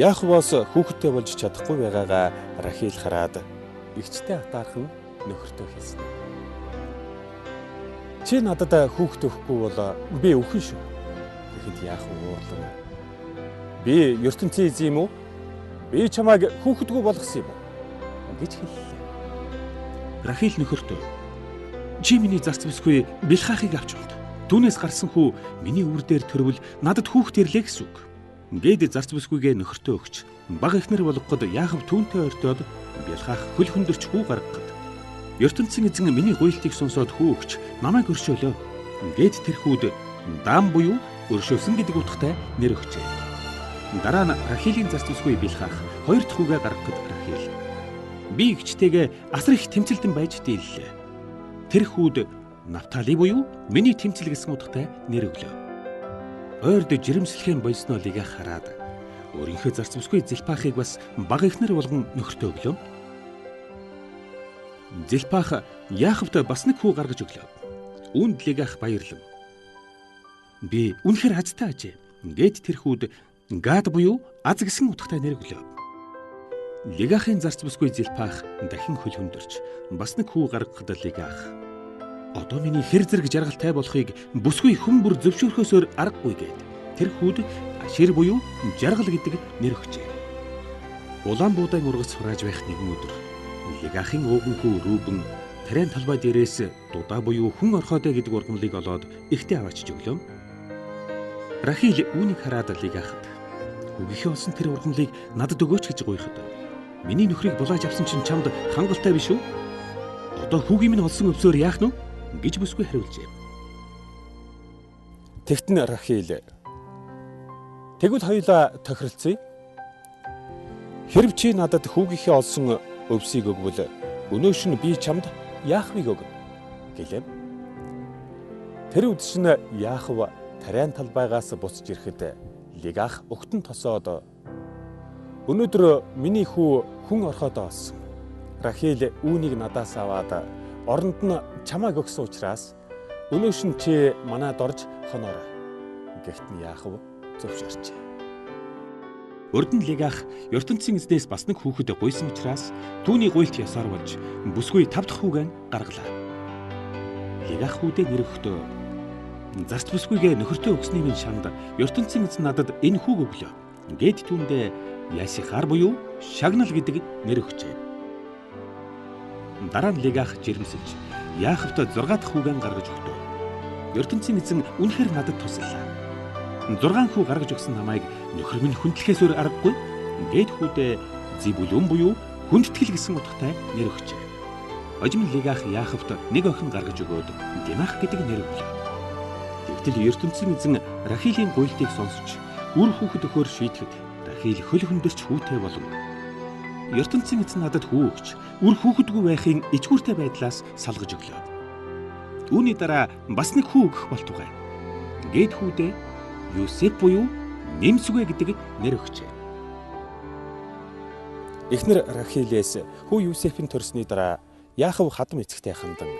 Яаковоос хүүхэдтэй болж чадахгүй байгаагаа Рахил хараад эгчтэй атаархан нөхөртөө хэлсэн. Чи надад хүүхэд өгөхгүй бол би өвхөн шүү. Тэгэхэд Яаков уурлан би ертөнцийн эзэн юм уу? Би чамайг хүүхэдгүй болгосон юм уу? гэж хэллээ. Рахил нөхөртөө чи миний зарц бүсгүй Билхахыг авч унт. Түүнээс гарсан хүү миний үр дээр төрвөл надад хүүхэд ирлээ гэсэн үг. Гээд зарц бүсгүйгээ нөхөртөө өгч баг ихнэр болгоход Яаков түүнтэй ойртоод Билхах хөл хөндөрч хүү гаргахад ертөнцийн эзэн миний гуйлтыг сонсоод хүү өгч намайг өршөөлөө. Гээд тэр хүүд Дан буюу өршөөсөн гэдэг утгатай нэр өгчээ. Дараа нь Рахилийн зарц бүсгүй Билхах хоёр дахь хүүгээ гаргахад Рахил би эгчтэйгээ асар их тэмцэлдэн байж дийллээ. Тэр хүүд Нафтали буюу миний тэмцэл гэсэн утгатай нэр өглөө. Ойрд жирэмслэхэн босноо Лигах хараад өөрийнхөө зарц бүсгүй Зилпахыг бас баг ихнэр болгон нөхөртөө өглөө. Зилпах Яаковт бас нэг хүү гаргаж өглөө. Үүнд Лигах баярлав. Би үнэхээр азтай ажээ. Гээд тэр хүүд Гад буюу аз гэсэн утгатай нэр өглөө. Лигахын зарц бүсгүй Зилпах дахин хөл хөндөрч бас нэг хүү гаргахад Лигах одоо миний хэр зэрэг жаргалтай болохыг бүсгүй хүн бүр зөвшөөрөхөөсөөр аргагүй гээд тэр хүүд Ашир буюу жаргал гэдэг нэр өгчээ. Улаан буудаан ургац хурааж байх нэгэн өдөр Лигахын өвгөн хүү Рүүбэн тариан талбай дээрээс дудаа буюу хүн орхоотой гэдэг ургамлыг олоод ихтэй аваачж өглөө. Рахил үүнийг хараад Лигахад үгийнхээ олсон тэр ургамлыг надад өгөөч гэж гуйхад миний нөхрийг булааж авсан чинь чамд хангалттай биш үү? Одоо хүүгийн минь олсон өвсөөр яах нь гэж бүсгүй хариулжээ. Тэгтэн Рахил тэгвэл хоёулаа тохиролцъё. Хэрв чи надад хүүгийнхээ олсон өвсийг өгвөл өнөөш нь би чамд Яаковыг өгнө гэлээ. Тэр үдшин Яаков тариан талбайгаас буцаж ирэхэд Лигах өгтөн тосоод өнөөдөр миний хүү хүн орхиодоо олсон. Рахил үүнийг надаас аваад оронд нь чамайг өгсөн учраас өнөөш нь чи манайд орж хоноорой. Гэхдээ Яаков зөвшөөрчээ. Урд нь Лигах ертөнцийн эзнээс бас нэг хүүхэд гуйсан учраас түүний гуйлт ясаар болж бүсгүй 5 дахь хүүгээ гаргалаа. Лигах хүүдээ нэр өгтөө зарц бүсгүйгээ нөхөртөө өгсний минь шанд ертөнцийн эзэн надад энэ хүүг өглөө. Гээд түүндээ Ясихар буюу шагнал гэдэг нэр өгчээ. Дараа нь Лигах жирэмсэлж Яаковт 6 дахь хүүгээ гаргаж өгтөө. ертөнцийн эзэн үнэхээр надад туслалаа. 6 хүү гаргаж өгсөн намайг нөхөр минь хүндлэхээсөөр аргагүй. Гээд хүүдээ Зибулун буюу хүндэтгэл гэсэн утгатай нэр өгчээ. Ожим Лигах Яаковт нэг охин гаргаж өгөөд Динах гэдэг нэр өглөө. Тэгтэл ертөнцийн эзэн Рахилийн гуйлтыг сонсож үр хүүхэд өгөхөөр шийдэхэд Рахил хөл хөндөрч хүүтэй болов. ертөнцийн эзэн надад хүү өгч үр хүүхэдгүй байхын ичгүүртэй байдлаас салгаж өглөө. Үүний дараа бас нэг хүү өгөх болтугай. Гээд хүүдээ Юсеф буюу Нэмсүгэ гэдэг нэр өгчээ. Эхнэр Рахилээс хүү Юсефийн төрсний дараа Яаков хадам эцэгтэй хандан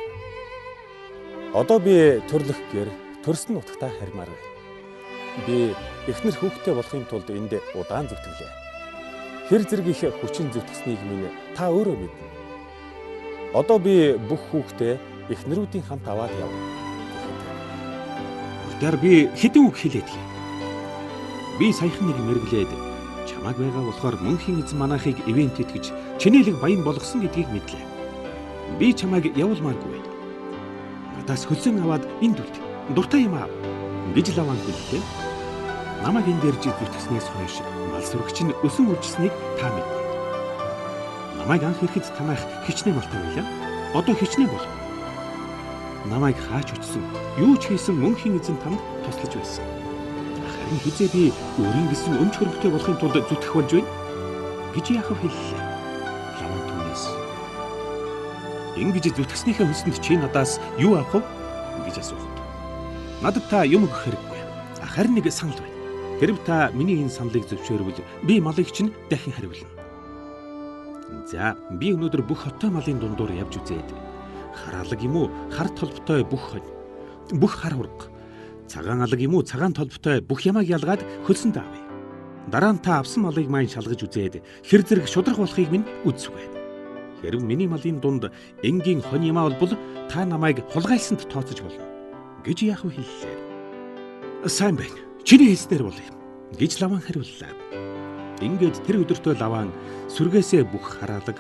одоо би төрлөх гэр төрсөн утгатай харьмаар байна. Би эхнэр хүүхдтэй болохын тулд энд удаан зүтгэлээ. Хэр зэрэг их хүчин зүтгэснийг минь та өөрөө мэднэ. Одоо би бүх хүүхдээ эхнэрүүдийн хамт аваад явна. Урдаар би хэдэн үг хэлээд гин. Би саяхан нэг мэрглээд чамайг байгаа болохоор мөнхийн эзэн манайхыг ивент итгэж чинээлэг баян болгосон гэдгийг мэдлээ. Би чамайг явуулмааргүй. Надаас хөлсөн аваад энд үлд. Дуртай юм аа гэж Лаван хэллээ. Намайг энэ дэрж зүтгэснээс хойш мал сүрэгч нь өсөн үржилсэнийг та мэднэ. Намайг анх ирэхэд танах хичнээн малтай байлаа. Одоо хичнээн бол. Намайг хаач очсон, юу ч хийсэн мөнхийн эзэн танд туслаж байсан. Харин хизээ би өөрийн гэсэн өмч хөрөнгөтэй болохын тулд зүтгэх болж байна гэж Яаков хэллээ. Лаван түүнээс ингэж зүтгэснийхээ хүсэнд чи надаас юу авах вэ гэж асуухад надад та юм өгөх хэрэггүй. Харин нэг санал байна. Хэрв та миний энэ саналыг зөвшөөрвөл би малыг чинь дахин хариулна. За би өнөөдөр бүх хоттой малын дундуур явж үзээд хар алаг юм уу, хар толботой бүх хонь, бүх хар урга, цагаан алаг юм уу, цагаан толботой бүх ямааг ялгаад хөлсөнд авъя. Дараа нь та авсан малыг маань шалгаж үзээд хэр зэрэг шудраг болохыг минь үзсвэ. Хэрв миний малын дунд энгийн хон ямаа болбол та намайг хулгайлсанд тооцож болно гэж Яахав хэллээ. Сайн байна. Чиний хэлснээр болъё гэж Лаван хариуллаа. Ингээд тэр өдөртөө Лаван сүргээсээ бүх хараалаг,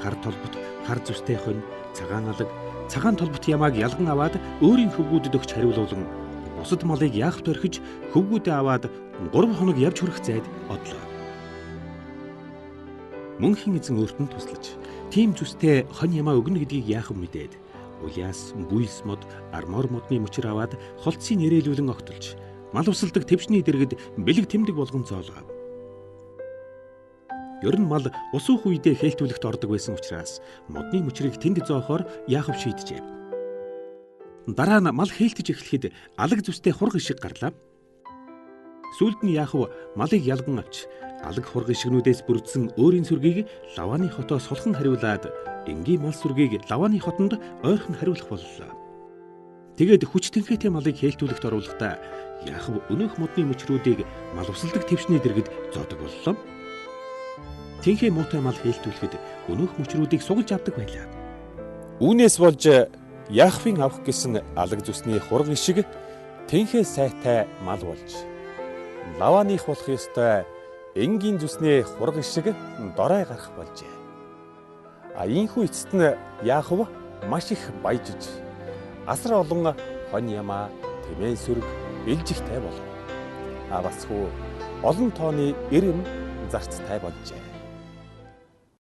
хар толбот, хар зүстэй хонь, цагаан алаг, цагаан толбот ямааг ялган аваад өөрийн хөвгүүдэд өгч хариулуулан бусад малыг Яахавт орхиж хөвгүүдээ аваад 3 хоног явж хүрэх зайд одлоо. Мөнхийн эзэн өөрт нь туслаж тийм зүстэй хонь ямаа өгнө гэдгийг Яахав мэдээд Улиас, Буйс мод, Армор модны мөчөр аваад холцыг нэрэлүүлэн огтолж мал усалдаг твшний дэргэд бэлэг тэмдэг болгон зоолгов. Ер нь мал ус уух үедээ хээлтүүлэгт ордог байсан учраас модны мөчрийг тэнд зоохоор Яахав шийджээ. Дараа нь мал хээлтэж эхлэхэд алаг зүстэй хург ишиг гарлаа. Сүүлд нь Яахав малыг ялган авч алаг хург ишигнүүдээс бүрдсэн өөрийн сүргийг Лаваны хотоос сулхан хариулаад энгийн мал сүргийг Лаваны хотонд ойрхон хариулах боллоо. Тэгээд хүч тэнхээтэй малыг хээлтүүлэгт оруулахдаа Яахав өнөөх модны мөчрүүдийг мал усалдаг твшний дэргэд зоодог боллоо. Тэнхээ муутай мал хээлтүүлэхэд өнөөх мөчрүүдийг сугалж авдаг байлаа. Үүнээс болж Яахвын авах гэсэн алаг зүсний хург ишиг тэнхээ сайтай мал болж Лаваных болох ёстой энгийн зүсний хург ишиг дорой гарах болжээ. Ийхүү эцэст нь Яахав маш их баяжж асар олон хонь ямаа, тэмээ сүрэг, бэлжигтэй болов. Бас хүү олон тооны эрэм зарцтай болжээ.